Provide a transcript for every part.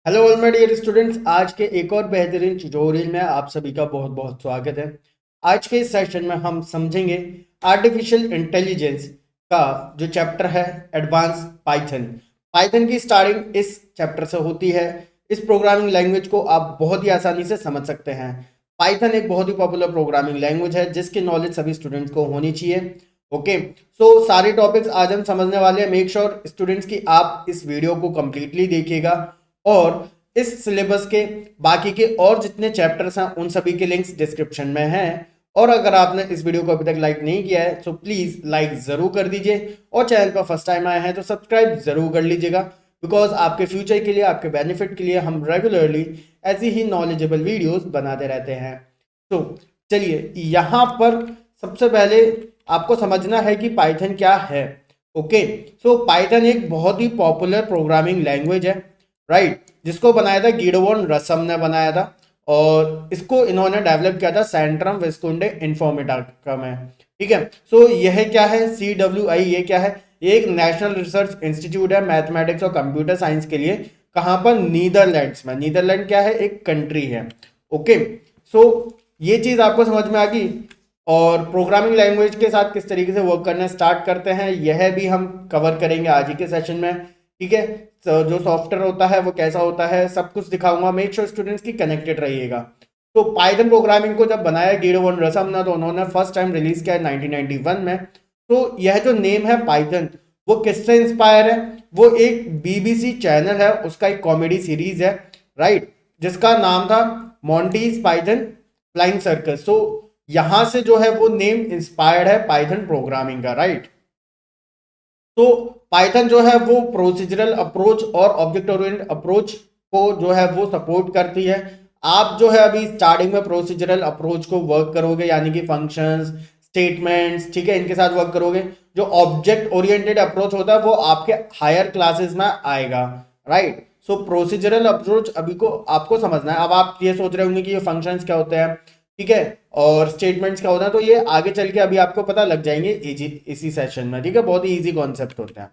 Hello all my dear students, आज के एक और बेहतरीन ट्यूटोरियल में आप सभी का बहुत बहुत स्वागत है। आज के इस सेशन में हम समझेंगे आर्टिफिशियल इंटेलिजेंस का जो चैप्टर है एडवांस पाइथन। पाइथन की स्टार्टिंग इस चैप्टर से होती है। इस प्रोग्रामिंग लैंग्वेज को आप बहुत ही आसानी से समझ सकते हैं। पाइथन एक बहुत ही पॉपुलर प्रोग्रामिंग लैंग्वेज है जिसकी नॉलेज सभी स्टूडेंट्स को होनी चाहिए। ओके, सो सारे टॉपिक्स आज हम समझने वाले हैं। मेक श्योर स्टूडेंट्स की आप इस वीडियो को कंप्लीटली देखिएगा और इस सिलेबस के बाकी के और जितने चैप्टर्स हैं उन सभी के लिंक्स डिस्क्रिप्शन में हैं। और अगर आपने इस वीडियो को अभी तक लाइक नहीं किया है तो प्लीज लाइक जरूर कर दीजिए और चैनल पर फर्स्ट टाइम आए हैं तो सब्सक्राइब जरूर कर लीजिएगा, बिकॉज आपके फ्यूचर के लिए, आपके बेनिफिट के लिए हम रेगुलरली ऐसी ही नॉलेजेबल वीडियोस बनाते रहते हैं। तो चलिए, यहाँ पर सबसे पहले आपको समझना है कि पाइथन क्या है। ओके, सो पाइथन एक बहुत ही पॉपुलर प्रोग्रामिंग लैंग्वेज है, राइट, जिसको बनाया था गिडोन रसम ने बनाया था और इसको इन्होंने डेवलप किया था सेंट्रम विस्कुंडे इन्फॉर्मेटिका में। ठीक है, सो यह क्या है, CWI, ये क्या है, ये एक नेशनल रिसर्च इंस्टीट्यूट है मैथमेटिक्स और कंप्यूटर साइंस के लिए। कहाँ पर? नीदरलैंड्स में। नीदरलैंड क्या है? एक कंट्री है। ओके, सो ये चीज आपको समझ में आ गई। और प्रोग्रामिंग लैंग्वेज के साथ किस तरीके से वर्क करना स्टार्ट करते हैं यह भी हम कवर करेंगे आज ही के सेशन में। ठीक है, तो जो सॉफ्टवेयर होता है वो कैसा होता है सब कुछ दिखाऊंगा। मेक श्योर स्टूडेंट्स की कनेक्टेड रहिएगा। तो पाइथन प्रोग्रामिंग को जब बनाया गिडोन रसम ने, तो उन्होंने फर्स्ट टाइम रिलीज किया 1991 में। तो यह जो नेम है पाइथन, वो किससे इंस्पायर है? वो एक BBC चैनल है, उसका एक कॉमेडी सीरीज है, राइट, जिसका नाम था मॉन्टीज पाइथन फ्लाइंग सर्कस। तो यहां से जो है वो नेम इंस्पायर्ड है पाइथन प्रोग्रामिंग का, राइट। तो पाइथन जो है वो प्रोसीजरल अप्रोच और ऑब्जेक्ट ओरिएंटेड अप्रोच को जो है वो सपोर्ट करती है। आप जो है अभी स्टार्टिंग में प्रोसीजरल अप्रोच को वर्क करोगे, यानी कि फंक्शंस, स्टेटमेंट्स, ठीक है, इनके साथ वर्क करोगे। जो ऑब्जेक्ट ओरिएंटेड अप्रोच होता है वो आपके हायर क्लासेस में आएगा, राइट। सो प्रोसीजरल अप्रोच अभी को आपको समझना है। अब आप ये सोच रहे होंगे कि ये फंक्शंस क्या होते हैं, ठीक है, और स्टेटमेंट्स क्या होता है, तो ये आगे चल के अभी आपको पता लग जाएंगे इसी सेशन में। ठीक है, बहुत ही इजी कॉन्सेप्ट होते हैं।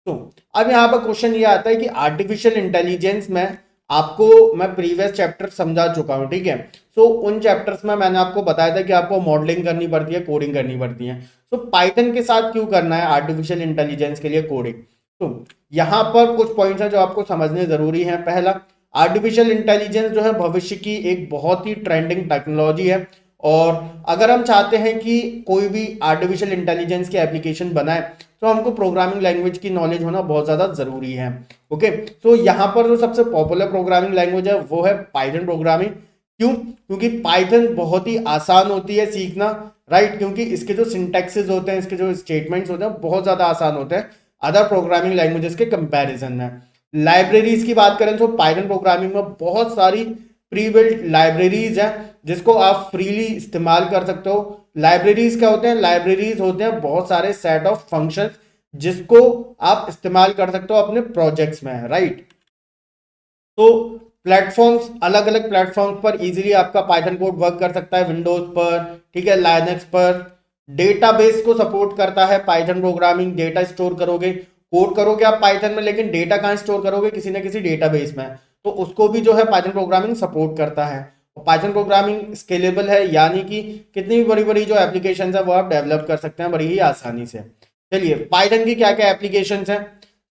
तो अब यहाँ पर क्वेश्चन ये आता है कि आर्टिफिशियल इंटेलिजेंस में आपको मैं प्रीवियस चैप्टर समझा चुका हूँ, ठीक है। सो उन चैप्टर्स में मैंने आपको बताया था कि आपको मॉडलिंग करनी पड़ती है, कोडिंग करनी पड़ती है। सो पाइथन के साथ क्यों करना है आर्टिफिशियल इंटेलिजेंस के लिए कोडिंग? तो यहाँ पर कुछ पॉइंट्स हैं जो आपको समझने जरूरी है। पहला, आर्टिफिशियल इंटेलिजेंस जो है भविष्य की एक बहुत ही ट्रेंडिंग टेक्नोलॉजी है। और अगर हम चाहते हैं कि कोई भी आर्टिफिशियल इंटेलिजेंस की एप्लीकेशन बनाए तो हमको प्रोग्रामिंग लैंग्वेज की नॉलेज होना बहुत ज़्यादा ज़रूरी है। ओके, तो यहाँ पर जो सबसे पॉपुलर प्रोग्रामिंग लैंग्वेज है वो है पाइथन प्रोग्रामिंग। क्यों? क्योंकि पाइथन बहुत ही आसान होती है सीखना, राइट, क्योंकि इसके जो सिंटैक्सेस होते हैं, इसके जो स्टेटमेंट्स होते हैं बहुत ज़्यादा आसान होते हैं अदर प्रोग्रामिंग लैंग्वेजेस के कंपैरिजन में। लाइब्रेरीज की बात करें तो पाइथन प्रोग्रामिंग में बहुत सारी प्री बिल्ट लाइब्रेरीज हैं जिसको आप फ्रीली इस्तेमाल कर सकते हो। लाइब्रेरीज क्या होते हैं? लाइब्रेरीज होते हैं बहुत सारे सेट ऑफ फंक्शंस जिसको आप इस्तेमाल कर सकते हो अपने प्रोजेक्ट्स में, राइट। तो प्लेटफॉर्म्स, अलग अलग प्लेटफॉर्म्स पर इजीली आपका पाइथन कोड वर्क कर सकता है, विंडोज पर, ठीक है, लाइनक्स पर। डेटाबेस को सपोर्ट करता है पाइथन प्रोग्रामिंग। डेटा स्टोर करोगे, कोड करोगे आप पाइथन में, लेकिन डेटा कहाँ स्टोर करोगे? किसी ना किसी डेटाबेस में। तो उसको भी जो है पाइथन प्रोग्रामिंग सपोर्ट करता है। पाइथन प्रोग्रामिंग स्केलेबल है, यानी कि कितनी भी बड़ी बड़ी जो एप्लीकेशन है वो आप डेवलप कर सकते हैं बड़ी ही आसानी से। चलिए, पाइथन की क्या क्या एप्लीकेशन हैं?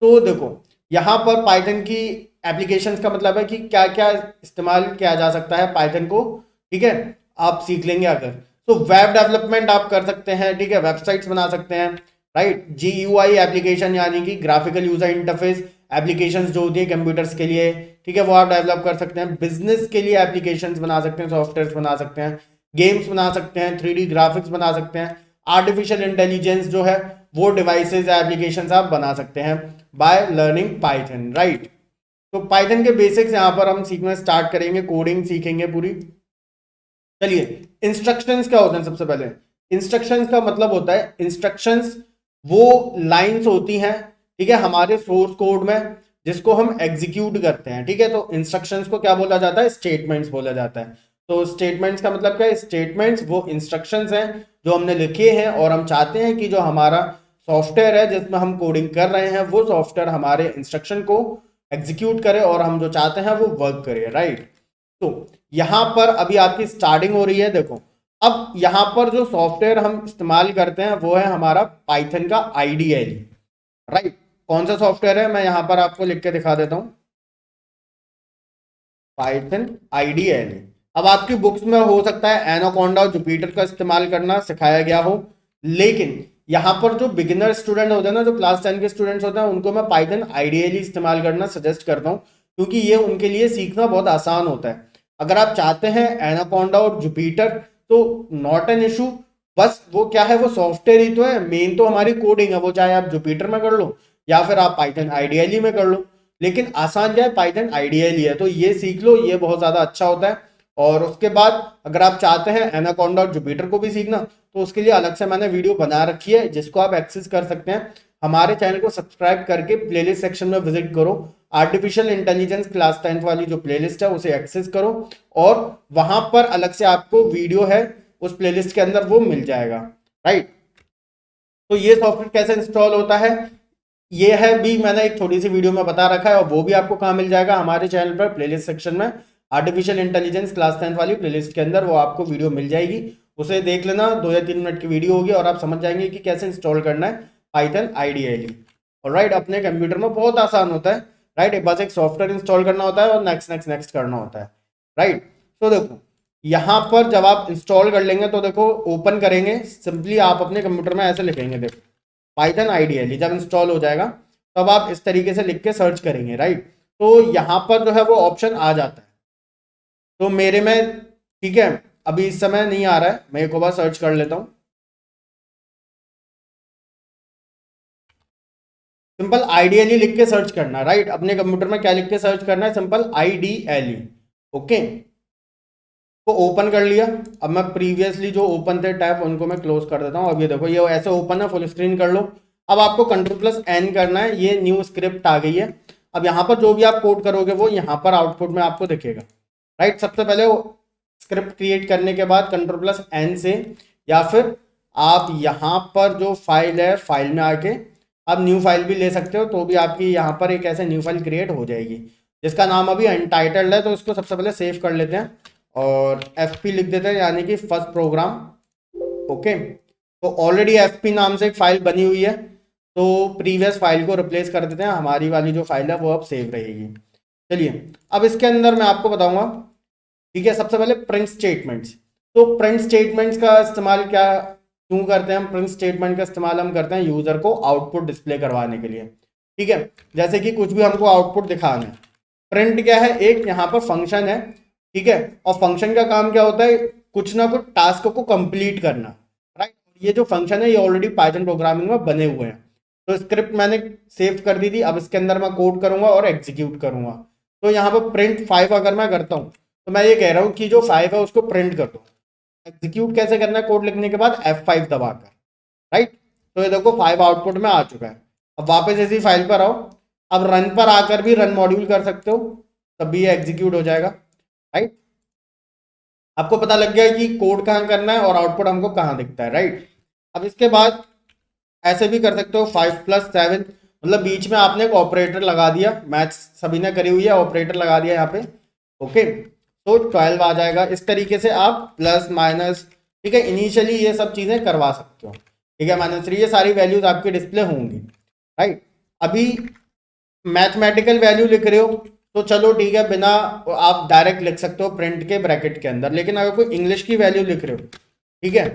तो देखो, यहाँ पर पाइथन की एप्लीकेशंस का मतलब है कि क्या क्या इस्तेमाल किया जा सकता है पाइथन को, ठीक है, आप सीख लेंगे अगर। तो वेब डेवलपमेंट आप कर सकते हैं, ठीक है, वेबसाइट्स बना सकते हैं, राइट। GUI एप्लीकेशन यानी कि ग्राफिकल यूजर इंटरफेस एप्लीकेशंस जो होती है कंप्यूटर्स के लिए, ठीक है, वो आप डेवलप कर सकते हैं। बिजनेस के लिए एप्लीकेशंस बना सकते हैं, सॉफ्टवेयर बना सकते हैं, गेम्स बना सकते हैं, 3D ग्राफिक्स बना सकते हैं। आर्टिफिशियल इंटेलिजेंस जो है वो डिवाइसेज एप्लीकेशंस आप बना सकते हैं बाय लर्निंग पाइथन, राइट। तो पाइथन के बेसिक्स यहाँ पर हम सीखना स्टार्ट करेंगे, कोडिंग सीखेंगे पूरी। चलिए, इंस्ट्रक्शंस क्या होते हैं? सबसे पहले इंस्ट्रक्शंस का मतलब होता है, इंस्ट्रक्शंस वो लाइंस होती हैं, ठीक है, हमारे सोर्स कोड में जिसको हम एग्जीक्यूट करते हैं, ठीक है। तो इंस्ट्रक्शंस को क्या बोला जाता है? स्टेटमेंट्स बोला जाता है। तो स्टेटमेंट्स का मतलब क्या है? स्टेटमेंट्स वो इंस्ट्रक्शंस हैं जो हमने लिखे हैं और हम चाहते हैं कि जो हमारा सॉफ्टवेयर है जिसमें हम कोडिंग कर रहे हैं वो सॉफ्टवेयर हमारे इंस्ट्रक्शन को एग्जीक्यूट करे और हम जो चाहते हैं वो वर्क करे, राइट। तो यहाँ पर अभी आपकी स्टार्टिंग हो रही है, देखो अब यहाँ पर जो सॉफ्टवेयर हम इस्तेमाल करते हैं वो है हमारा पाइथन का आईडीएली, राइट। कौन सा सॉफ्टवेयर है, मैं यहाँ पर आपको लिख के दिखा देता हूँ, पाइथन आईडीएली। अब आपकी बुक्स में हो सकता है एनाकोंडा और जुपिटर का इस्तेमाल करना सिखाया गया हो, लेकिन यहाँ पर जो बिगिनर स्टूडेंट होते हैं ना, जो क्लास 10 के स्टूडेंट्स होते हैं, उनको मैं पाइथन आईडीएली इस्तेमाल करना सजेस्ट करता हूँ, क्योंकि ये उनके लिए सीखना बहुत आसान होता है। अगर आप चाहते हैं एनाकोंडा और जुपिटर तो नॉट एन इशू, बस वो क्या है, वो सॉफ्टवेयर ही तो है, मेन तो हमारी कोडिंग है, वो चाहे आप जुपिटर में कर लो या फिर आप पाइथन आईडीएली में कर लो, लेकिन आसान क्या है, पाइथन आईडीएली है, तो ये सीख लो, ये बहुत ज्यादा अच्छा होता है। और उसके बाद अगर आप चाहते हैं एनाकोंडा और जुपिटर को भी सीखना तो उसके लिए अलग से मैंने वीडियो बना रखी है जिसको आप एक्सेस कर सकते हैं। हमारे चैनल को सब्सक्राइब करके प्लेलिस्ट सेक्शन में विजिट करो, आर्टिफिशियल इंटेलिजेंस क्लास 10 वाली जो प्लेलिस्ट है उसे एक्सेस करो और वहां पर अलग से आपको वीडियो है उस प्लेलिस्ट के अंदर वो मिल जाएगा, राइट। तो ये सॉफ्टवेयर कैसे इंस्टॉल होता है ये है भी मैंने एक थोड़ी सी वीडियो में बता रखा है, और वो भी आपको कहाँ मिल जाएगा, हमारे चैनल पर प्लेलिस्ट सेक्शन में आर्टिफिशियल इंटेलिजेंस क्लास 10 वाली प्लेलिस्ट के अंदर वो आपको वीडियो मिल जाएगी, उसे देख लेना, 2 या 3 मिनट की वीडियो होगी और आप समझ जाएंगे कि कैसे इंस्टॉल करना है पाइथन आईडीएली। और राइट, अपने कंप्यूटर में बहुत आसान होता है, राइट, बस एक सॉफ्टवेयर इंस्टॉल करना होता है और नेक्स्ट नेक्स्ट नेक्स्ट करना होता है, राइट। तो देखो यहाँ पर जब आप इंस्टॉल कर लेंगे तो देखो ओपन करेंगे, सिंपली आप अपने कंप्यूटर में ऐसे लिखेंगे, देखो पाइथन आईडीएली जब इंस्टॉल हो जाएगा तब आप इस तरीके से लिख के सर्च करेंगे, राइट। तो यहाँ पर जो है वो ऑप्शन आ जाता है, तो मेरे में ठीक है अभी इस समय नहीं आ रहा है, मैं एक बार सर्च कर लेता हूँ। सिंपल आईडीएलई लिख के सर्च करना, राइट। अपने कंप्यूटर में क्या लिख के सर्च करना है, सिंपल आईडीएलई, ओके। को ओपन कर लिया, अब मैं प्रीवियसली जो ओपन थे टैब उनको मैं क्लोज कर देता हूँ। अब ये देखो ये ऐसे ओपन है, फुल स्क्रीन कर लो। अब आपको Ctrl+N करना है, ये न्यू स्क्रिप्ट आ गई है। अब यहाँ पर जो भी आप कोड करोगे वो यहाँ पर आउटपुट में आपको दिखेगा, राइट। सबसे पहले स्क्रिप्ट क्रिएट करने के बाद Ctrl+N से, या फिर आप यहाँ पर जो फाइल है फाइल में आके आप न्यू फाइल भी ले सकते हो, तो भी आपकी यहाँ पर एक ऐसे न्यू फाइल क्रिएट हो जाएगी जिसका नाम अभी अनटाइटल्ड है। तो इसको सबसे पहले सेव कर लेते हैं और FP लिख देते हैं, यानी कि फर्स्ट प्रोग्राम, ओके। तो ऑलरेडी FP नाम से एक फाइल बनी हुई है, तो प्रीवियस फाइल को रिप्लेस कर देते हैं, हमारी वाली जो फाइल है वो अब सेव रहेगी। चलिए अब इसके अंदर मैं आपको बताऊंगा, ठीक है। सबसे पहले प्रिंट स्टेटमेंट्स, तो प्रिंट स्टेटमेंट्स का इस्तेमाल क्या क्यों करते हैं हम, प्रिंट स्टेटमेंट का इस्तेमाल हम करते हैं यूजर को आउटपुट डिस्प्ले करवाने के लिए, ठीक है। जैसे कि कुछ भी हमको आउटपुट दिखाना है, प्रिंट क्या है, एक यहाँ पर फंक्शन है, ठीक है। और फंक्शन का काम क्या होता है, कुछ ना कुछ टास्क को कंप्लीट करना, राइट। ये जो फंक्शन है ये ऑलरेडी पाइथन प्रोग्रामिंग में बने हुए हैं, तो स्क्रिप्ट मैंने सेव कर दी थी, अब इसके अंदर मैं कोड करूंगा और एग्जीक्यूट करूंगा। तो यहाँ पर प्रिंट 5 अगर मैं करता हूँ तो मैं ये कह रहा हूँ कि जो 5 है उसको प्रिंट कर दो। एग्जीक्यूट कैसे करना है, कोड लिखने के बाद F5 दबाकर, राइट। तो ये देखो 5 आउटपुट में आ चुका है। अब वापस इसी फाइल पर आओ, अब रन पर आकर भी रन मॉड्यूल कर सकते हो, तब भी ये एग्जीक्यूट हो जाएगा, राइट। आपको पता लग गया कि कोड कहाँ करना है और आउटपुट हमको कहाँ दिखता है, राइट। अब इसके बाद ऐसे भी कर सकते हो 5+7, मतलब बीच में आपने एक ऑपरेटर लगा दिया, मैथ्स सभी ने करी हुई है, ऑपरेटर लगा दिया यहाँ पे, ओके। तो 12 आ जाएगा। इस तरीके से आप प्लस माइनस, ठीक है, इनिशियली ये सब चीजें करवा सकते हो, ठीक है। -3 ये सारी वैल्यूज आपकी डिस्प्ले होंगी, राइट। अभी मैथमेटिकल वैल्यू लिख रहे हो तो चलो ठीक है, बिना आप डायरेक्ट लिख सकते हो प्रिंट के ब्रैकेट के अंदर, लेकिन अगर कोई इंग्लिश की वैल्यू लिख रहे हो, ठीक है,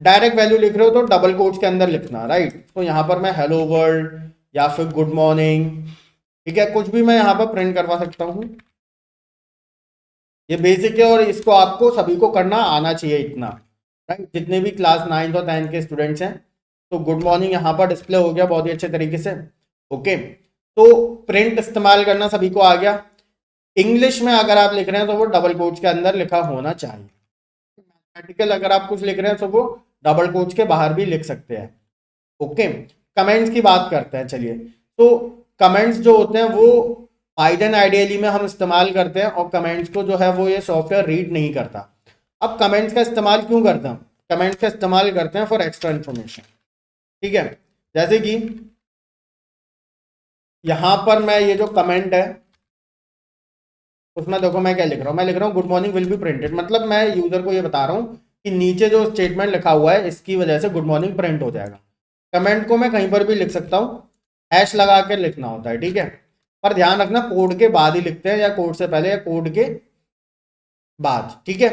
डायरेक्ट वैल्यू लिख रहे हो तो डबल कोट्स के अंदर लिखना, राइट। तो यहाँ पर मैं हेलो वर्ल्ड या फिर गुड मॉर्निंग, ठीक है, कुछ भी मैं यहाँ पर प्रिंट करवा सकता हूँ। ये बेसिक है और इसको आपको सभी को करना आना चाहिए इतना, राइट। जितने भी क्लास 9 और 10 के स्टूडेंट्स हैं, तो गुड मॉर्निंग यहाँ पर डिस्प्ले हो गया बहुत ही अच्छे तरीके से, ओके। तो प्रिंट इस्तेमाल करना सभी को आ गया। इंग्लिश में अगर आप लिख रहे हैं तो वो डबल कोट्स के अंदर लिखा होना चाहिए। मैथमेटिकल अगर आप कुछ लिख रहे हैं तो वो डबल कोट्स के बाहर भी लिख सकते हैं, ओके। कमेंट्स की बात करते हैं, चलिए। तो कमेंट्स जो होते हैं वो पाइथन आइडियली में हम इस्तेमाल करते हैं, और कमेंट्स को जो है वो ये सॉफ्टवेयर रीड नहीं करता। अब कमेंट्स का इस्तेमाल क्यों करते हैं, कमेंट्स का इस्तेमाल करते हैं फॉर एक्स्ट्रा इन्फॉर्मेशन, ठीक है। जैसे कि यहां पर मैं ये जो कमेंट है उसमें देखो मैं क्या लिख रहा हूँ, मैं लिख रहा हूँ good morning will be printed, मतलब मैं यूजर को ये बता रहा हूँ कि नीचे जो स्टेटमेंट लिखा हुआ है इसकी वजह से गुड मॉर्निंग प्रिंट हो जाएगा। कमेंट को मैं कहीं पर भी लिख सकता हूँ, हैश लगा के लिखना होता है, ठीक है। पर ध्यान रखना कोड के बाद ही लिखते हैं, या कोड से पहले या कोड के बाद, ठीक है।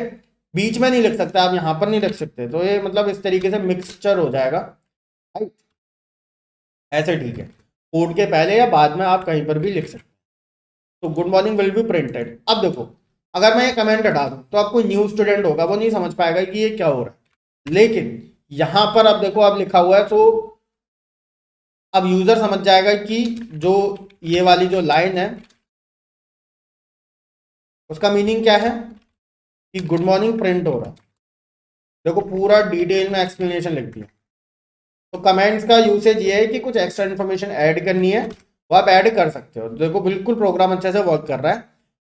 बीच में नहीं लिख सकते आप, यहां पर नहीं लिख सकते, तो ये मतलब इस तरीके से मिक्सचर हो जाएगा, राइट। ऐसे ठीक है, कोड के पहले या बाद में आप कहीं पर भी लिख सकते हैं। तो good morning will be printed. अब देखो अगर मैं ये कमेंट हटा दूं तो अब कोई न्यू स्टूडेंट होगा वो नहीं समझ पाएगा कि ये क्या हो रहा है, लेकिन यहां पर अब देखो अब लिखा हुआ है, तो अब यूजर समझ जाएगा कि जो ये वाली जो लाइन है उसका मीनिंग क्या है, कि गुड मॉर्निंग प्रिंट हो रहा है। देखो पूरा डिटेल में एक्सप्लेनेशन लिख दिया। तो कमेंट्स का यूसेज ये है कि कुछ एक्स्ट्रा इन्फॉर्मेशन ऐड करनी है वो आप ऐड कर सकते हो। देखो बिल्कुल प्रोग्राम अच्छे से वर्क कर रहा है।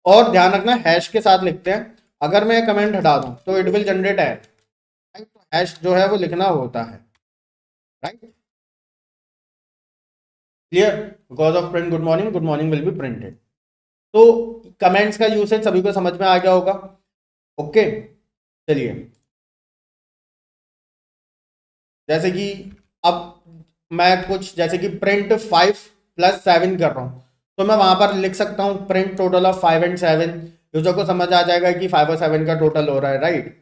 और ध्यान रखना हैश के साथ लिखते हैं, अगर मैं कमेंट हटा दूं तो it will generate hash, right. तो हैश जो है वो लिखना होता है, right. Clear, because of print good morning will be printed. तो कमेंट्स का यूसेज सभी को समझ में आ गया होगा, ओके। चलिए जैसे कि अब मैं कुछ जैसे कि प्रिंट 5+7 कर रहा हूं, तो मैं वहां पर लिख सकता हूं print total of 5 and 7। User को समझ आ जाएगा कि 5 और 7 का टोटल हो रहा है, राइट।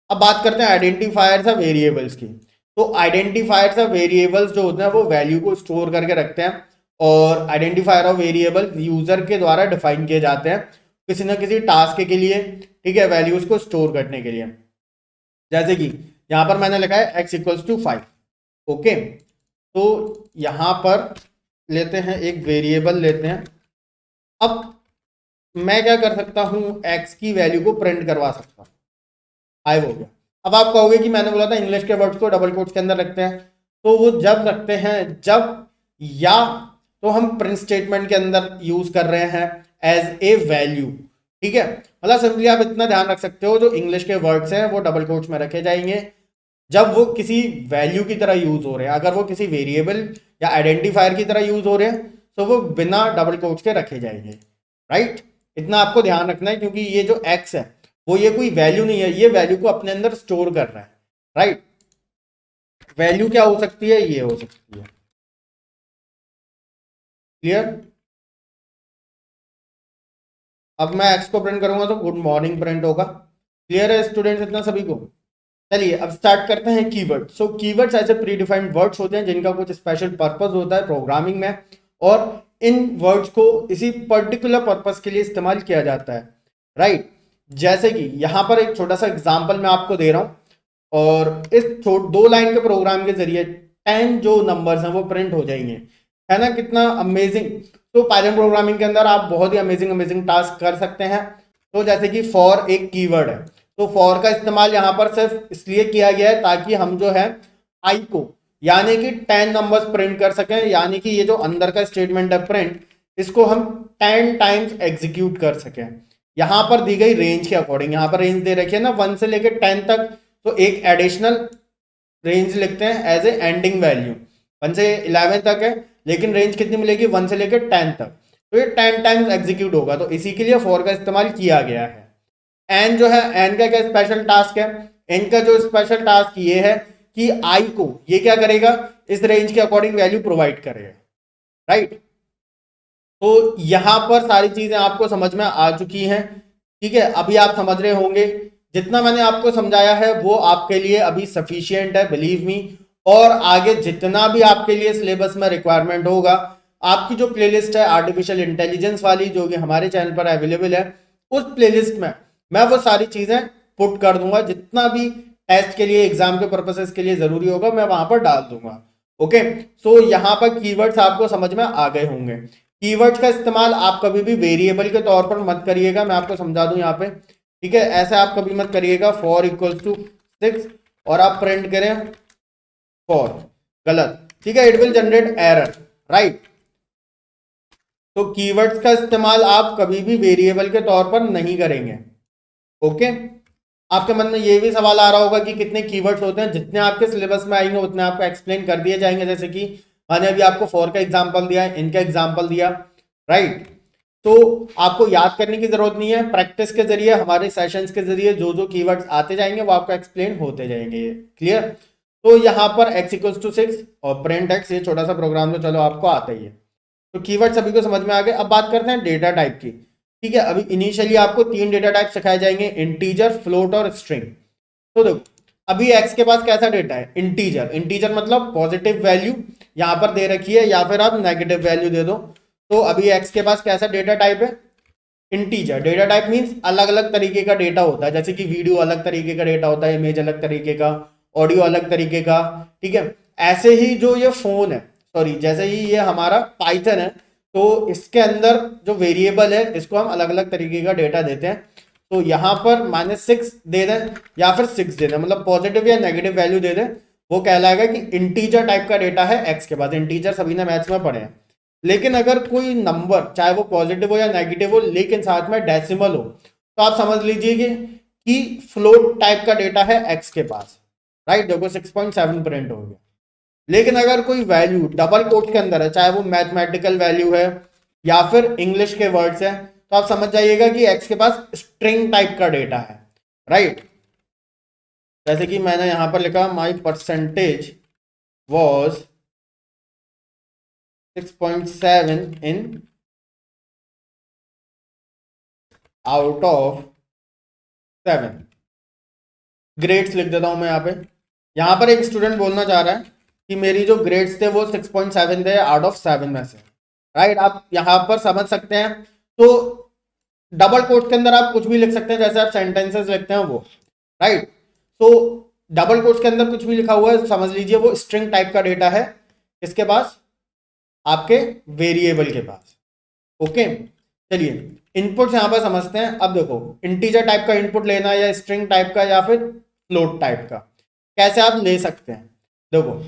अब बात करते हैं आइडेंटिफायर्स और वेरिएबल्स की। तो आइडेंटिफायर्स और वेरिएबल्स जो होते हैं वो वैल्यू को स्टोर करके रखते हैं, और आइडेंटिफायर और वेरिएबल यूजर के द्वारा डिफाइन किए जाते हैं किसी ना किसी टास्क के लिए, ठीक है, वैल्यूज को स्टोर करने के लिए। जैसे कि यहां पर मैंने लिखा है x=5, ओके। तो यहां पर लेते हैं एक वेरिएबल लेते हैं। अब मैं क्या कर सकता हूं, x की वैल्यू को प्रिंट करवा सकता हूं, 5 हो गया। अब आप कहोगे कि मैंने बोला था इंग्लिश के वर्ड्स को डबल कोट्स के अंदर रखते हैं, तो वो जब रखते हैं जब या तो हम प्रिंट स्टेटमेंट के अंदर यूज कर रहे हैं एज ए वैल्यू, ठीक है। मतलब सिंपली आप इतना ध्यान रख सकते हो जो इंग्लिश के वर्ड्स हैं वो डबल कोट्स में रखे जाएंगे जब वो किसी वैल्यू की तरह यूज हो रहे हैं। अगर वो किसी वेरिएबल या आइडेंटिफायर की तरह यूज हो रहे हैं तो वो बिना डबल कोट्स के रखे जाएंगे, राइट। इतना आपको ध्यान रखना है, क्योंकि ये जो एक्स है वो ये कोई वैल्यू नहीं है, ये वैल्यू को अपने अंदर स्टोर कर रहा है, राइट। वैल्यू क्या हो सकती है, ये हो सकती है, क्लियर। अब मैं एक्स को प्रिंट करूंगा तो गुड मॉर्निंग प्रिंट होगा। क्लियर है स्टूडेंट्स इतना सभी को। चलिए अब स्टार्ट करते हैं कीवर्ड। सो कीवर्ड्स ऐसे प्री डिफाइंड वर्ड्स होते हैं जिनका कुछ स्पेशल पर्पस होता है प्रोग्रामिंग में, और इन वर्ड्स को इसी पर्टिकुलर पर्पस के लिए इस्तेमाल किया जाता है, राइट। जैसे कि यहां पर एक छोटा सा एग्जांपल मैं आपको दे रहा हूं, और इस 2 लाइन के प्रोग्राम के जरिए 10 जो नंबर्स हैं वो प्रिंट हो जाएंगे, है ना, कितना अमेजिंग। तो पाइथन प्रोग्रामिंग के अंदर आप बहुत ही अमेजिंग अमेजिंग टास्क कर सकते हैं। तो जैसे कि फॉर एक कीवर्ड है, तो फॉर का इस्तेमाल यहां पर सिर्फ इसलिए किया गया है ताकि हम जो है आई को यानी कि 10 नंबर्स प्रिंट कर सकें, यानी कि ये जो अंदर का स्टेटमेंट है प्रिंट, इसको हम 10 टाइम्स एग्जीक्यूट कर सकें। यहां पर दी गई रेंज के अकॉर्डिंग, यहां पर रेंज दे रखी है ना 1 से लेकर 10 तक, तो एक एडिशनल रेंज लिखते हैं एज ए एंडिंग वैल्यू। 1 से 11 तक है, लेकिन रेंज कितनी मिलेगी 1 से लेकर 10 तक, तो ये 10 टाइम्स एग्जीक्यूट होगा, तो इसी के लिए फॉर का इस्तेमाल किया गया है। एन जो है, एन का क्या स्पेशल टास्क है, एन का जो स्पेशल टास्क ये है कि आई को ये क्या करेगा, इस रेंज के अकॉर्डिंग वैल्यू प्रोवाइड करेगा, राइट। तो यहां पर सारी चीजें आपको समझ में आ चुकी हैं, ठीक है। अभी आप समझ रहे होंगे जितना मैंने आपको समझाया है वो आपके लिए अभी सफिशियंट है, बिलीव मी। और आगे जितना भी आपके लिए सिलेबस में रिक्वायरमेंट होगा, आपकी जो प्लेलिस्ट है आर्टिफिशियल इंटेलिजेंस वाली जो कि हमारे चैनल पर अवेलेबल है, उस प्लेलिस्ट में मैं वो सारी चीजें पुट कर दूंगा, जितना भी टेस्ट के लिए एग्जाम के पर्पसेस के लिए जरूरी होगा मैं वहां पर डाल दूंगा, ओके। सो यहाँ पर कीवर्ड्स आपको समझ में आ गए होंगे। कीवर्ड्स का इस्तेमाल आप कभी भी वेरिएबल के तौर पर मत करिएगा, मैं आपको समझा दूं यहाँ पे, ठीक है। ऐसे आप कभी मत करिएगा फॉर इक्वल्स टू 6 और आप प्रिंट करें फॉर, गलत, ठीक है, it will generate error, right. तो कीवर्ड्स का इस्तेमाल आप कभी भी वेरिएबल के तौर पर नहीं करेंगे, ओके। आपके मन में ये भी सवाल आ रहा होगा कि कितने कीवर्ड्स होते हैं, जितने आपके सिलेबस में आएंगे उतने आपको एक्सप्लेन कर दिए जाएंगे, जैसे कि मैंने अभी आपको फॉर का एग्जाम्पल दिया है, इनका एग्जाम्पल दिया, राइट। तो आपको याद करने की जरूरत नहीं है, प्रैक्टिस के जरिए, हमारे सेशंस के जरिए जो जो कीवर्ड्स आते जाएंगे वो आपको एक्सप्लेन होते जाएंगे। क्लियर। तो यहाँ पर x इक्वल्स टू 6 और प्रिंट x, ये छोटा सा प्रोग्राम तो चलो आपको आता ही है। तो कीवर्ड सभी को समझ में आ गए। अब बात करते हैं डेटा टाइप की। ठीक है, अभी इनिशियली आपको 3 डेटा टाइप सिखाए जाएंगे, इंटीजर, फ्लोट और स्ट्रिंग। तो देखो, अभी x के पास कैसा डेटा है, इंटीजर। इंटीजर मतलब पॉजिटिव वैल्यू यहां पर दे रखी है, या फिर आप नेगेटिव वैल्यू दे दो। तो अभी x के पास कैसा डेटा टाइप है, इंटीजर। डेटा टाइप मींस अलग अलग तरीके का डेटा होता है, जैसे कि वीडियो अलग तरीके का डेटा होता है, इमेज अलग तरीके का, ऑडियो अलग तरीके का। ठीक है, ऐसे ही जो ये फोन है, सॉरी, जैसे ही ये हमारा पाइथन है, तो इसके अंदर जो वेरिएबल है इसको हम अलग अलग तरीके का डेटा देते हैं। तो यहाँ पर -6 दे दें या फिर 6 दे दें, मतलब पॉजिटिव या नेगेटिव वैल्यू दे दें, वो कहलाएगा कि इंटीजर टाइप का डेटा है एक्स के पास। इंटीजर सभी ने मैथ्स में पढ़े हैं। लेकिन अगर कोई नंबर, चाहे वो पॉजिटिव हो या नेगेटिव हो, लेकिन साथ में डेसिमल हो, तो आप समझ लीजिए कि फ्लोट टाइप का डेटा है एक्स के पास, राइट। देखो 6.7 प्रिंट हो गया। लेकिन अगर कोई वैल्यू डबल कोट के अंदर है, चाहे वो मैथमेटिकल वैल्यू है या फिर इंग्लिश के वर्ड्स है, तो आप समझ जाइएगा कि एक्स के पास स्ट्रिंग टाइप का डेटा है, राइट। जैसे कि मैंने यहां पर लिखा माई percentage was 6.7 in out of 7। Grades लिख देता हूं मैं यहां पर एक स्टूडेंट बोलना चाह रहा है कि मेरी जो ग्रेड्स थे वो 6.7 थे आउट ऑफ 7 में से, राइट। आप यहां पर समझ सकते हैं। तो डबल कोट के अंदर आप कुछ भी लिख सकते हैं, जैसे आप सेंटेंसेस लिखते हैं वो, राइट। तो डबल कोट्स के अंदर कुछ भी लिखा हुआ है, समझ लीजिए वो स्ट्रिंग टाइप का डेटा है, किसके पास, आपके वेरिएबल के पास। ओके, चलिए इनपुट यहां पर समझते हैं। अब देखो, इंटीजर टाइप का इनपुट लेना है या स्ट्रिंग टाइप का या फिर फ्लोट टाइप का, कैसे आप ले सकते हैं। देखो,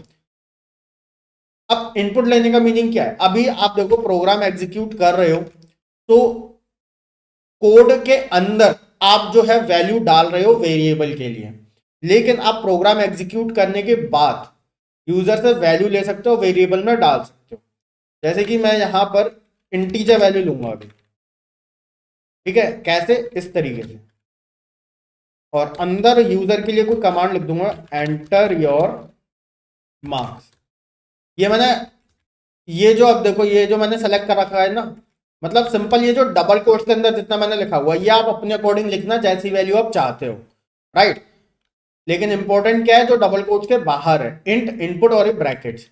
अब इनपुट लेने का मीनिंग क्या है। अभी आप देखो प्रोग्राम एग्जीक्यूट कर रहे हो, तो कोड के अंदर आप जो है वैल्यू डाल रहे हो वेरिएबल के लिए, लेकिन आप प्रोग्राम एग्जीक्यूट करने के बाद यूजर से वैल्यू ले सकते हो, वेरिएबल में डाल सकते हो। जैसे कि मैं यहां पर इंटीजर वैल्यू लूंगा अभी, ठीक है, कैसे, इस तरीके से, और अंदर यूजर के लिए कोई कमांड लिख दूंगा, एंटर योर मार्क्स। ये जो अब देखो, ये जो मैंने सेलेक्ट कर रखा है ना, मतलब सिंपल, ये जो डबल कोट्स के अंदर जितना मैंने लिखा हुआ है, ये आप अपने अकॉर्डिंग लिखना जैसी वैल्यू आप चाहते हो, राइट। लेकिन इंपॉर्टेंट क्या है, जो डबल कोट्स के बाहर है, इंट, इनपुट और ब्रैकेट्स।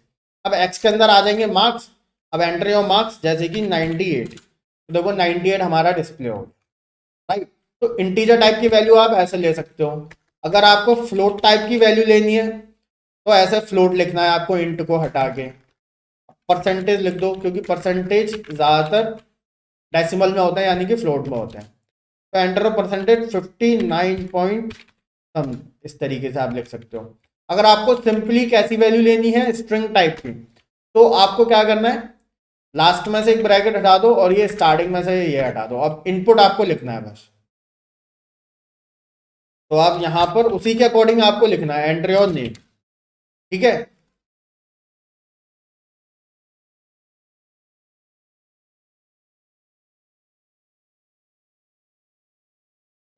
अब एक्स के अंदर आ जाएंगे मार्क्स। अब एंटर योर मार्क्स, जैसे कि 98, तो देखो 98 हमारा डिस्प्ले हो, राइट। तो इंटीजर टाइप की वैल्यू आप ऐसे ले सकते हो। अगर आपको फ्लोट टाइप की वैल्यू लेनी है, तो ऐसे फ्लोट लिखना है आपको, इंट को हटा के परसेंटेज लिख दो, क्योंकि परसेंटेज ज्यादातर डेसिमल में होता है, यानी कि फ्लोट में होता है। तो एंटर परसेंटेज 59 पॉइंट सम, इस तरीके से आप लिख सकते हो। अगर आपको सिंपली कैसी वैल्यू लेनी है, स्ट्रिंग टाइप की, तो आपको क्या करना है, लास्ट में से एक ब्रैकेट हटा दो और ये स्टार्टिंग में से ये हटा दो। अब इनपुट आपको लिखना है बस, तो आप यहां पर उसी के अकॉर्डिंग आपको लिखना है, एंटर योर नेम, ठीक है।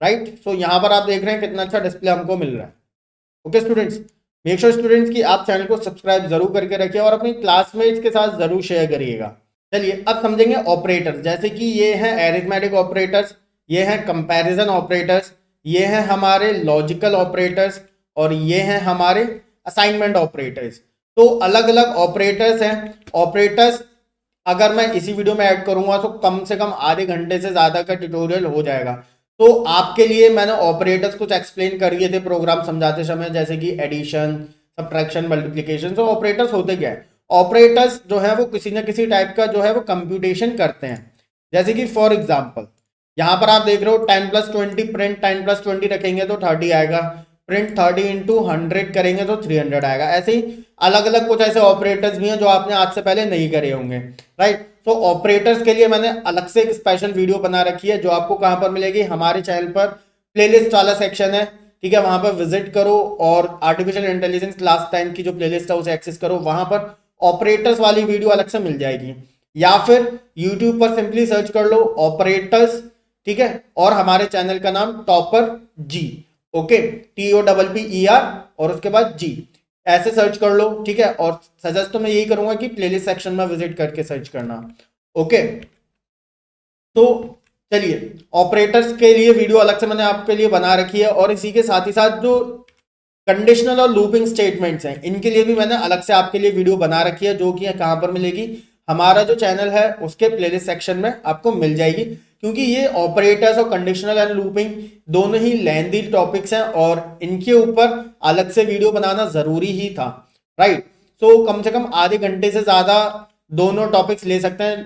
राइट, सो यहां पर आप देख रहे हैं कितना अच्छा डिस्प्ले हमको मिल रहा है। Okay students, make sure students कि आप चैनल को सब्सक्राइब जरूर करके रखिए और अपनी क्लासमेट्स के साथ जरूर शेयर करिएगा। चलिए अब समझेंगे ऑपरेटर, जैसे कि ये हैं एरिथमेटिक ऑपरेटर्स, ये हैं कंपैरिजन ऑपरेटर्स, ये हैं हमारे लॉजिकल ऑपरेटर्स, और ये हैं हमारे असाइनमेंट ऑपरेटर्स। तो अलग अलग ऑपरेटर्स हैं। ऑपरेटर्स अगर मैं इसी वीडियो में ऐड करूंगा तो कम से कम आधे घंटे से ज्यादा का ट्यूटोरियल हो जाएगा। तो आपके लिए मैंने ऑपरेटर्स कुछ एक्सप्लेन कर दिए थे प्रोग्राम समझाते समय, जैसे कि एडिशन, सब्ट्रैक्शन, मल्टीप्लिकेशन। तो ऑपरेटर्स होते क्या है, ऑपरेटर्स जो है वो किसी ना किसी टाइप का जो है वो कंप्यूटेशन करते हैं। जैसे कि फॉर एग्जांपल यहां पर आप देख रहे हो 10+20 प्रिंट, 10+20 रखेंगे तो 30 आएगा, प्रिंट 30 इंटू 100 करेंगे तो 300 आएगा। ऐसे ही अलग अलग कुछ ऐसे ऑपरेटर्स भी हैं जो आपने आज से पहले नहीं करे होंगे, राइट। तो ऑपरेटर्स के लिए मैंने अलग से एक स्पेशल वीडियो बना रखी है, जो आपको कहां पर मिलेगी, हमारे चैनल पर प्लेलिस्ट वाला सेक्शन है, ठीक है, वहां पर विजिट करो और आर्टिफिशियल इंटेलिजेंस क्लास 10 की जो प्लेलिस्ट है उसे एक्सेस करो। वहां पर ऑपरेटर्स वाली वीडियो अलग से मिल जाएगी, या फिर यूट्यूब पर सिंपली सर्च कर लो ऑपरेटर्स, ठीक है, और हमारे चैनल का नाम टॉपर जी, ओके, TOPPER और उसके बाद जी, ऐसे सर्च कर लो, ठीक है। और सजेस्ट तो मैं यही करूंगा कि प्लेलिस्ट सेक्शन में विजिट करके सर्च करना, ओके। तो चलिए, ऑपरेटर्स के लिए वीडियो अलग से मैंने आपके लिए बना रखी है, और इसी के साथ ही साथ जो कंडीशनल और लूपिंग स्टेटमेंट्स हैं इनके लिए भी मैंने अलग से आपके लिए वीडियो बना रखी है, जो कि कहां पर मिलेगी, हमारा जो चैनल है उसके प्लेलिस्ट सेक्शन में आपको मिल जाएगी। क्योंकि ये ऑपरेटर्स और कंडीशनल एंड लूपिंग दोनों ही लेंथी टॉपिक्स हैं और इनके ऊपर अलग से वीडियो बनाना जरूरी ही था, राइट। सो कम से कम आधे घंटे से ज्यादा दोनों टॉपिक्स ले सकते हैं,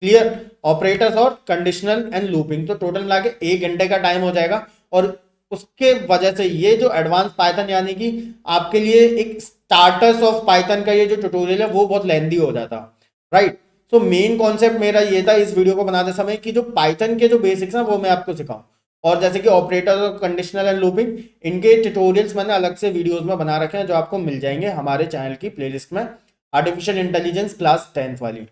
क्लियर, ऑपरेटर्स और कंडीशनल एंड लूपिंग, तो टोटल मिला के 1 घंटे का टाइम हो जाएगा। और उसके वजह से ये जो एडवांस पाइथन यानी कि आपके लिए एक स्टार्टर्स ऑफ पाइथन का ये जो ट्यूटोरियल है वो बहुत लेंदी हो जाता, राइट। सो मेन कॉन्सेप्ट मेरा ये था इस वीडियो को बनाते समय कि जो पाइथन के जो बेसिक्स हैं वो मैं आपको सिखाऊं, और जैसे कि ऑपरेटर और कंडीशनल एंड लूपिंग इनके ट्यूटोरियल्स मैंने अलग से वीडियोस में बना रखे हैं जो आपको मिल जाएंगे हमारे चैनल की प्लेलिस्ट में, आर्टिफिशियल इंटेलिजेंस क्लास 10th वाली,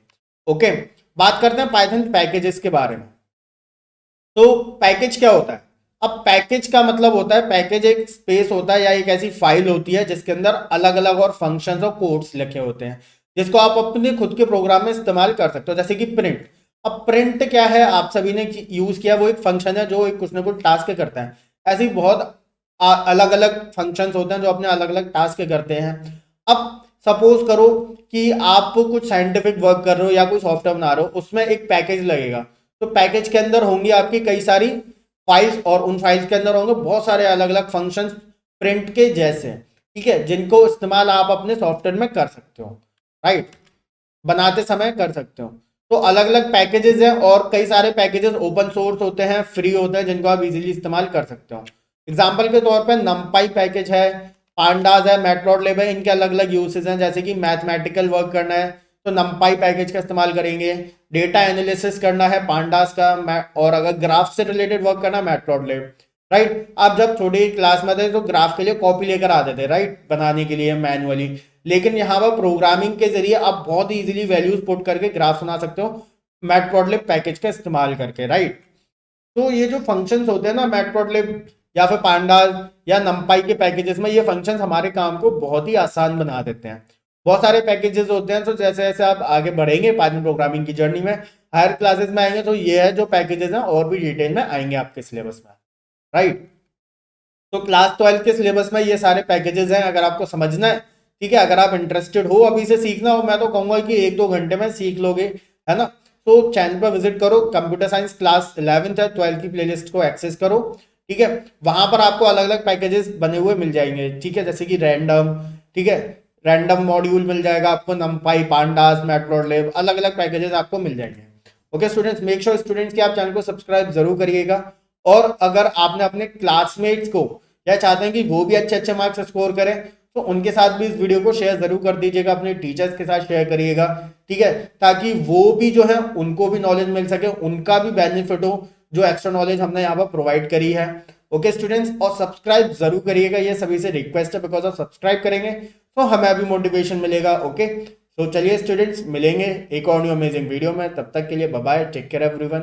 ओके। बात करते हैं पाइथन पैकेजेस के बारे में। तो पैकेज क्या होता है? अब पैकेज का मतलब होता है, पैकेज एक स्पेस होता है या एक ऐसी फाइल होती है जिसके अंदर अलग अलग और फंक्शंस और कोड्स लिखे होते हैं, जिसको आप अपने खुद के प्रोग्राम में इस्तेमाल कर सकते हो, जैसे कि प्रिंट। अब प्रिंट क्या है, आप सभी ने यूज किया, वो एक फंक्शन है जो एक कुछ ना कुछ टास्क करता है। ऐसे ही बहुत अलग अलग फंक्शंस होते हैं जो अपने अलग अलग टास्क करते हैं। अब सपोज करो कि आप कुछ साइंटिफिक वर्क कर रहे हो या कोई सॉफ्टवेयर बना रहे हो, उसमें एक पैकेज लगेगा, तो पैकेज के अंदर होंगी आपकी कई सारी फाइल्स, और उन फाइल्स के अंदर होंगे बहुत सारे अलग अलग फंक्शंस प्रिंट के जैसे, ठीक है, जिनको इस्तेमाल आप अपने सॉफ्टवेयर में कर सकते हो, राइट, बनाते समय कर सकते हो। तो अलग अलग पैकेजेस हैं, और कई सारे पैकेजेस ओपन सोर्स होते हैं, फ्री होते हैं, जिनको आप इजीली इस्तेमाल कर सकते हो। एग्जाम्पल के तौर पर नमपाई पैकेज है, पांडाज है, मैटप्लॉटलिब है, इनके अलग अलग यूसेज हैं। जैसे कि मैथमेटिकल वर्क करना है तो नमपाई पैकेज का इस्तेमाल करेंगे, डेटा एनालिसिस करना है पांडास का, और अगर ग्राफ से रिलेटेड वर्क करना है मैटप्लॉटलिब, राइट। आप जब छोटी क्लास में थे तो ग्राफ के लिए कॉपी लेकर आते थे, राइट, बनाने के लिए मैनुअली, लेकिन यहाँ पर प्रोग्रामिंग के जरिए आप बहुत इजीली वैल्यूज पुट करके ग्राफ बना सकते हो मैटप्लॉटलिब पैकेज का इस्तेमाल करके, राइट। तो ये जो फंक्शंस होते हैं ना मैटप्लॉटलिब या फिर पांडास या नमपाई के पैकेजेस में, ये फंक्शंस हमारे काम को बहुत ही आसान बना देते हैं। बहुत सारे पैकेजेस होते हैं, तो जैसे जैसे आप आगे बढ़ेंगे पाइथन प्रोग्रामिंग की जर्नी में, हायर क्लासेस में आएंगे, तो ये है जो पैकेजेस हैं और भी डिटेल में आएंगे आपके सिलेबस में, राइट। तो क्लास 12 के सिलेबस में ये सारे पैकेजेस हैं, अगर आपको समझना है, ठीक है, अगर आप इंटरेस्टेड हो अभी से सीखना हो, मैं तो कहूंगा कि 1-2 घंटे में सीख लोगे, है ना। तो चैनल पर विजिट करो, कंप्यूटर साइंस क्लास 11th है 12 की प्लेलिस्ट को एक्सेस करो, ठीक है। वहां पर आपको अलग अलग पैकेजेस बने हुए मिल जाएंगे, ठीक है, जैसे कि रैंडम, ठीक है, रैंडम मॉड्यूल मिल जाएगा आपको, नमपाई, पांडास, मैटप्लॉटलिब, अलग अलग पैकेजेस आपको मिल जाएंगे। Okay students, make sure students कि आप चैनल को सब्सक्राइब जरूर करिएगा, और अगर आपने अपने क्लासमेट्स को या चाहते हैं कि वो भी अच्छे अच्छे मार्क्स स्कोर करें, तो उनके साथ भी इस वीडियो को शेयर जरूर कर दीजिएगा, अपने टीचर्स के साथ शेयर करिएगा, ठीक है, ताकि वो भी जो है उनको भी नॉलेज मिल सके, उनका भी बेनिफिट हो जो एक्स्ट्रा नॉलेज हमने यहाँ पर प्रोवाइड करी है। ओके स्टूडेंट्स, और सब्सक्राइब जरूर करिएगा, ये सभी से रिक्वेस्ट है, बिकॉज आप सब्सक्राइब करेंगे तो हमें भी मोटिवेशन मिलेगा। ओके, तो चलिए स्टूडेंट्स, मिलेंगे एक और न्यू अमेजिंग वीडियो में, तब तक के लिए bye bye, take care everyone.